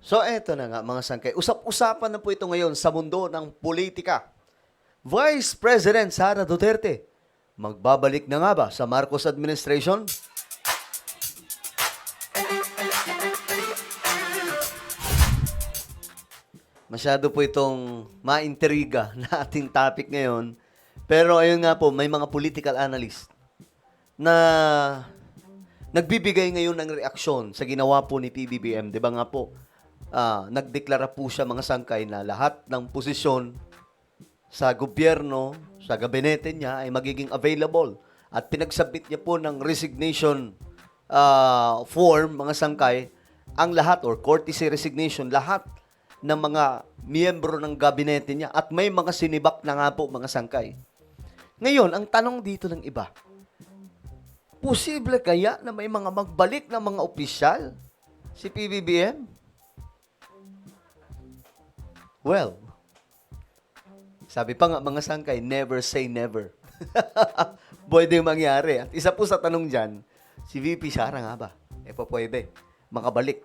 So eto na nga mga sangkay, usap-usapan na po ito ngayon sa mundo ng politika. Vice President Sara Duterte, magbabalik na nga ba sa Marcos administration? Masyado po itong maintriga na ating topic ngayon. Pero ayun nga po, may mga political analyst na nagbibigay ngayon ng reaksyon sa ginawa po ni PBBM. Di ba nga po, nagdeklara po siya mga sangkay na lahat ng posisyon sa gobyerno, sa gabinete niya ay magiging available. At pinagsabit niya po ng resignation form, mga sangkay, ang lahat or courtesy resignation, lahat ng mga miyembro ng gabinete niya. At may mga sinibak na nga po, mga sangkay. Ngayon, ang tanong dito ng iba, posible kaya na may mga magbalik na mga opisyal si PBBM? Well, sabi pa nga mga sangkay, never say never. Pwede mangyari. At isa po sa tanong dyan, si VP Sara nga ba? Pwede. Makabalik.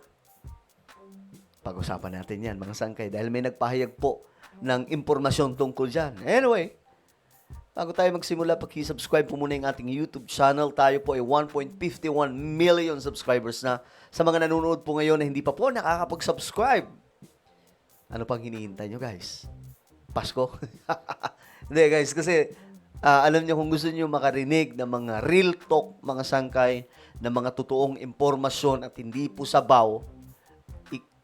Pag-usapan natin yan, mga sangkay, dahil may nagpahayag po ng impormasyon tungkol dyan. Anyway, bago tayo magsimula, pag-subscribe po muna yung ating YouTube channel. Tayo po ay 1.51 million subscribers na. Sa mga nanonood po ngayon na hindi pa po nakakapag-subscribe, ano pang hinihintay nyo, guys? Pasko? Hindi, guys, kasi alam nyo, kung gusto nyo makarinig ng mga real talk, mga sangkay, ng mga totoong impormasyon at hindi po sabaw,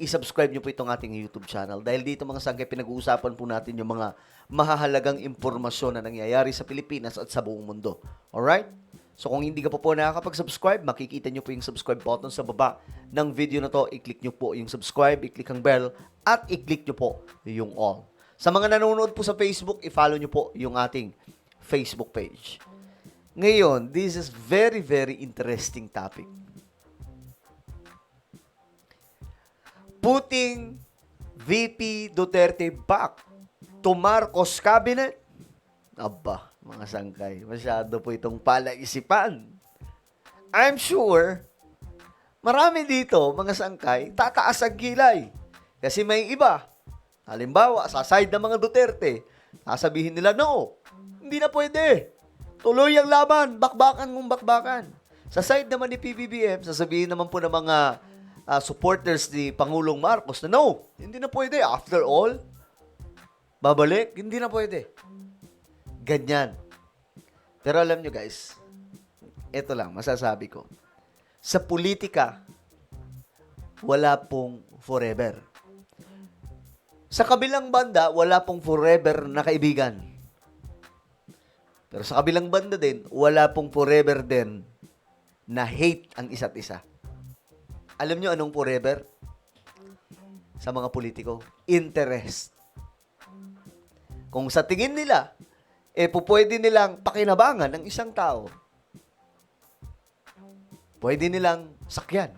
i-subscribe nyo po itong ating YouTube channel. Dahil dito, mga sangkay, pinag-uusapan po natin yung mga mahahalagang impormasyon na nangyayari sa Pilipinas at sa buong mundo. Alright? So, kung hindi ka po nakakapag-subscribe, makikita nyo po yung subscribe button sa baba ng video na to. I-click nyo po yung subscribe, i-click ang bell, at i-click nyo po yung all. Sa mga nanonood po sa Facebook, i-follow nyo po yung ating Facebook page. Ngayon, this is very, very interesting topic. Putting VP Duterte back to Marcos cabinet? Aba, mga sangkay, masyado po itong palaisipan. I'm sure, marami dito, mga sangkay, tataas ang kilay. Kasi may iba. Halimbawa, sa side ng mga Duterte, sasabihin nila, no, hindi na pwede. Tuloy ang laban, bakbakan mong bakbakan. Sa side naman ni PBBM, sasabihin naman po ng mga supporters ni Pangulong Marcos na no, hindi na pwede. After all, babalik, hindi na pwede. Ganyan. Pero alam nyo guys, ito lang, masasabi ko. Sa politika, wala pong forever. Sa kabilang banda, wala pong forever na kaibigan. Pero sa kabilang banda din, wala pong forever din na hate ang isa't isa. Alam nyo anong forever? Sa mga politiko, interest. Kung sa tingin nila, pwede nilang pakinabangan ng isang tao. Pwede nilang sakyan.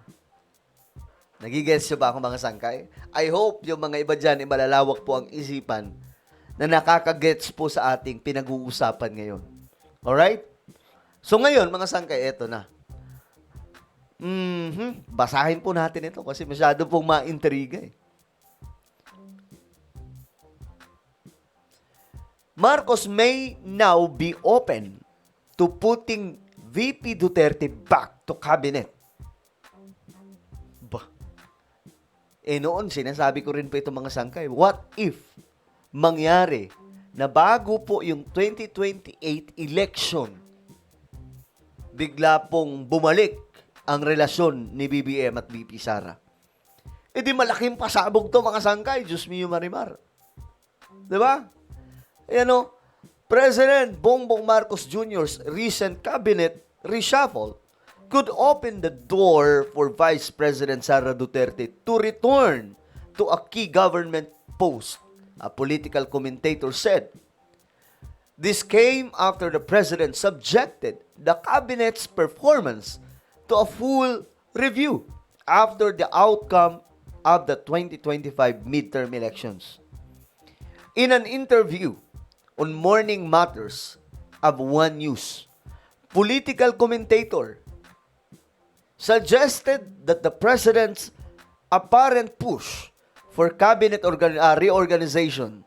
Nagigets nyo ba ako, mga sangkay? I hope yung mga iba dyan, malalawak po ang isipan na nakakagets po sa ating pinag-uusapan ngayon. Alright? So ngayon, mga sangkay, eto na. Basahin po natin ito kasi masyado pong ma-intriga eh. Marcos may now be open to putting VP Duterte back to cabinet. Noon, sinasabi ko rin po ito, mga sangkay, what if mangyari na bago po yung 2028 election, bigla pong bumalik ang relasyon ni BBM at VP Sara? Di malaking pasabog to, mga sangkay. Diyos mio marimar. Diba? President Bongbong Marcos Jr.'s recent cabinet reshuffle could open the door for Vice President Sara Duterte to return to a key government post, a political commentator said. This came after the president subjected the cabinet's performance to a full review after the outcome of the 2025 midterm elections. In an interview on Morning Matters of One News, political commentator suggested that the president's apparent push for cabinet reorganization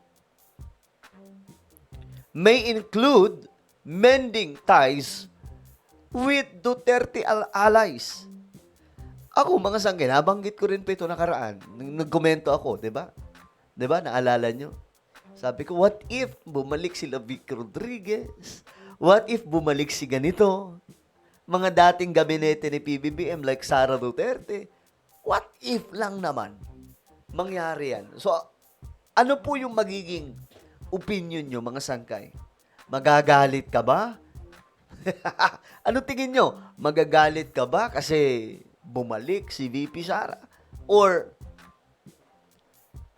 may include mending ties with Duterte allies. Ako, mga sangkay, nabanggit ko rin pa ito nakaraan. Nagkomento ako, di ba? Di ba? Naalala nyo? Sabi ko, what if bumalik sila Vic Rodriguez? What if bumalik si ganito? Mga dating gabinete ni PBBM like Sara Duterte. What if lang naman mangyari yan? So, ano po yung magiging opinion nyo, mga sangkay? Magagalit ka ba? Ano tingin nyo? Magagalit ka ba kasi bumalik si VP Sara? Or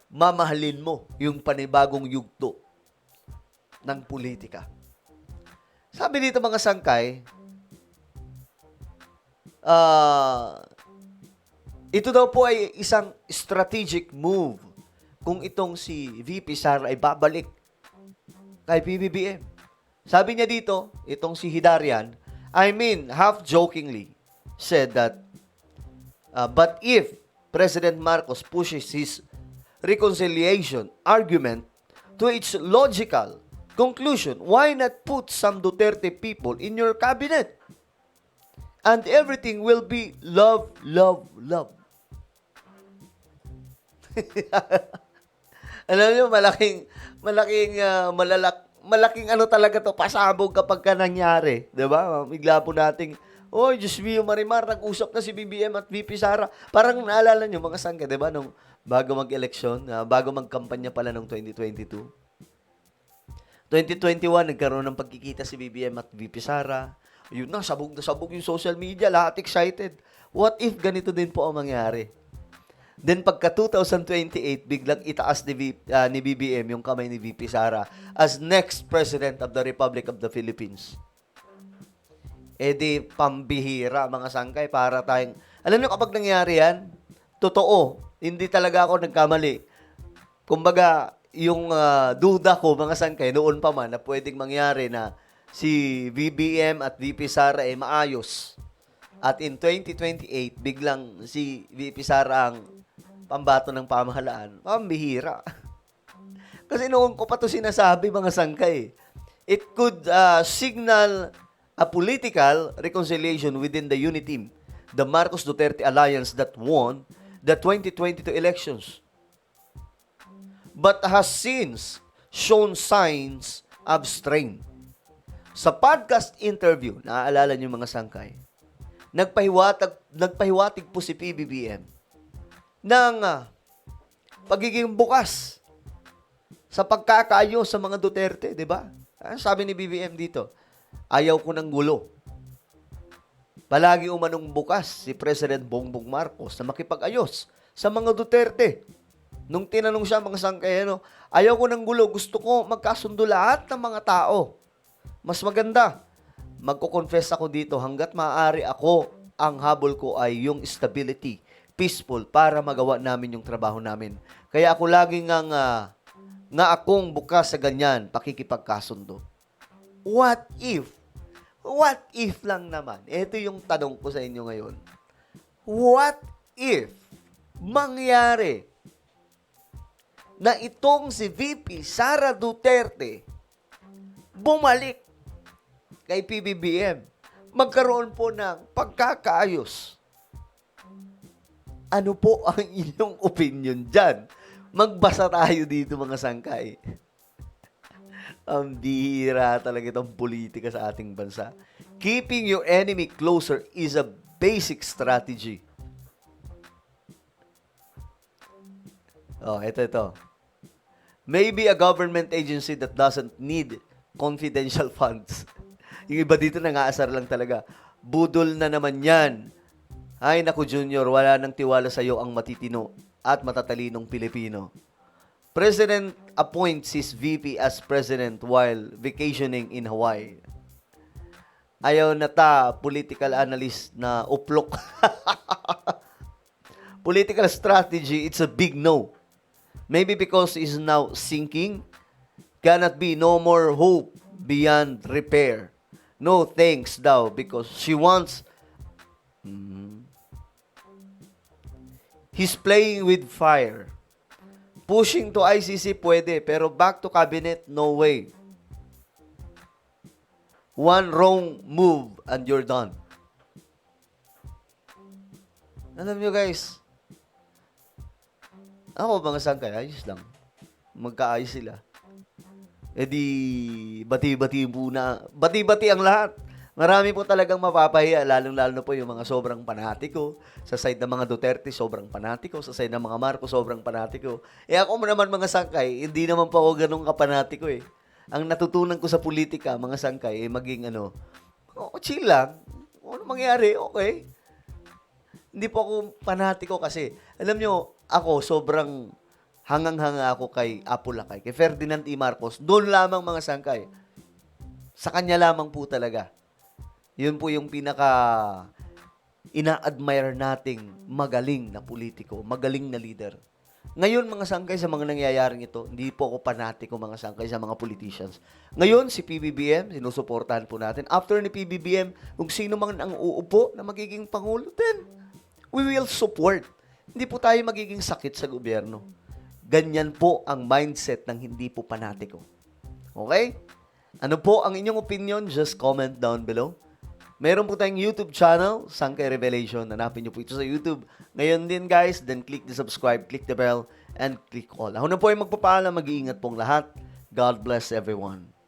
mamahalin mo yung panibagong yugto ng politika? Sabi dito, mga sangkay, ito daw po ay isang strategic move kung itong si VP Sara ay babalik kay PBBM. Sabi niya dito, itong si Hidarian, half-jokingly, said that, but if President Marcos pushes his reconciliation argument to its logical conclusion, why not put some Duterte people in your cabinet? And everything will be love, love, love. Alam niyo, malaking ano talaga to, pasabog kapag ka nangyari. Diba? Bigla po nating, Diyos mio Marimar, nag-usap na si BBM at VP Sara. Parang naalala nyo, mga sangka, diba? Nung bago mag-eleksyon, bago mag-kampanya pala nung 2022. 2021, nagkaroon ng pagkikita si BBM at VP Sara. Yun na sabog yung social media. Lahat excited. What if ganito din po ang mangyari? Then pagka 2028, biglang itaas ni BBM yung kamay ni VP Sara as next President of the Republic of the Philippines. Di pambihira, mga sangkay, para tayong... Alam niyo, kapag nangyari yan, totoo, hindi talaga ako nagkamali. Kumbaga, yung duda ko, mga sangkay, noon pa man, na pwedeng mangyari na si BBM at VP Sara ay maayos. At in 2028, biglang si VP Sara ang pambato ng pamahalaan. Pambihira. Kasi noon ko pa ito sinasabi, mga sangkay. It could signal a political reconciliation within the unity, the Marcos Duterte alliance that won the 2022 elections, but has since shown signs of strain. Sa podcast interview, naaalala niyo, mga sangkay, nagpahiwatig po si PBBM ng pagiging bukas sa pagkakaayos sa mga Duterte, di ba? Sabi ni BBM dito, ayaw ko ng gulo. Palagi umanong bukas si President Bongbong Marcos na makipag-ayos sa mga Duterte. Nung tinanong siya, mga sangkay, ayaw ko ng gulo, gusto ko magkasundo lahat ng mga tao. Mas maganda, magko-confess ako dito, hanggat maaari ako, ang habol ko ay yung stability, peaceful, para magawa namin yung trabaho namin. Kaya ako laging nga akong bukas sa ganyan, pakikipagkasundo. What if? What if lang naman? Ito yung tanong ko sa inyo ngayon. What if mangyari na itong si VP Sara Duterte bumalik kay PBBM, magkaroon po ng pagkakaayos? Ano po ang inyong opinion dyan? Magbasa tayo dito, mga sangkay. Ang bihira talaga itong politika sa ating bansa. Keeping your enemy closer is a basic strategy. Ito. Maybe a government agency that doesn't need confidential funds. Yung iba dito nangaasar lang talaga. Budol na naman yan. Ay, naku, Junior, wala nang tiwala sa iyo ang matitino at matatalinong Pilipino. President appoints his VP as president while vacationing in Hawaii. Ayaw na political analyst na uplok. Political strategy, it's a big no. Maybe because it's now sinking, cannot be no more hope beyond repair. No thanks daw because she wants... He's playing with fire. Pushing to ICC pwede, pero back to cabinet, no way. One wrong move and you're done. Alam nyo guys, ako mga sangkay, ayos lang. Magkaayos sila. E di, bati-bati muna. Bati-bati ang lahat. Marami po talagang mapapahiya, lalong-lalo na po yung mga sobrang panatiko. Sa side ng mga Duterte, sobrang panatiko. Sa side ng mga Marcos, sobrang panatiko. Eh ako naman mga sangkay, hindi naman po ako ganun kapanatiko eh. Ang natutunan ko sa politika, mga sangkay, eh maging chill lang. Ano mangyari, okay. Hindi po ako panatiko kasi, alam nyo, ako sobrang hangang-hanga ako kay Apo Lakay, kay Ferdinand E. Marcos. Doon lamang mga sangkay. Sa kanya lamang po talaga. Yun po yung pinaka ina-admire nating magaling na politiko, magaling na leader. Ngayon, mga sangkay, sa mga nangyayaring ito, hindi po ako panatiko, mga sangkay, sa mga politicians. Ngayon, si PBBM, sinusuportahan po natin. After ni PBBM, kung sino man ang uupo na magiging Pangulo, then we will support. Hindi po tayo magiging sakit sa gobyerno. Ganyan po ang mindset ng hindi po panatiko. Okay? Ano po ang inyong opinion? Just comment down below. Meron po tayong YouTube channel, Sangkay Revelation. Hanapin nyo po ito sa YouTube. Ngayon din guys, then click the subscribe, click the bell, and click all. Ako na po ay magpapaalam. Mag-iingat pong lahat. God bless everyone.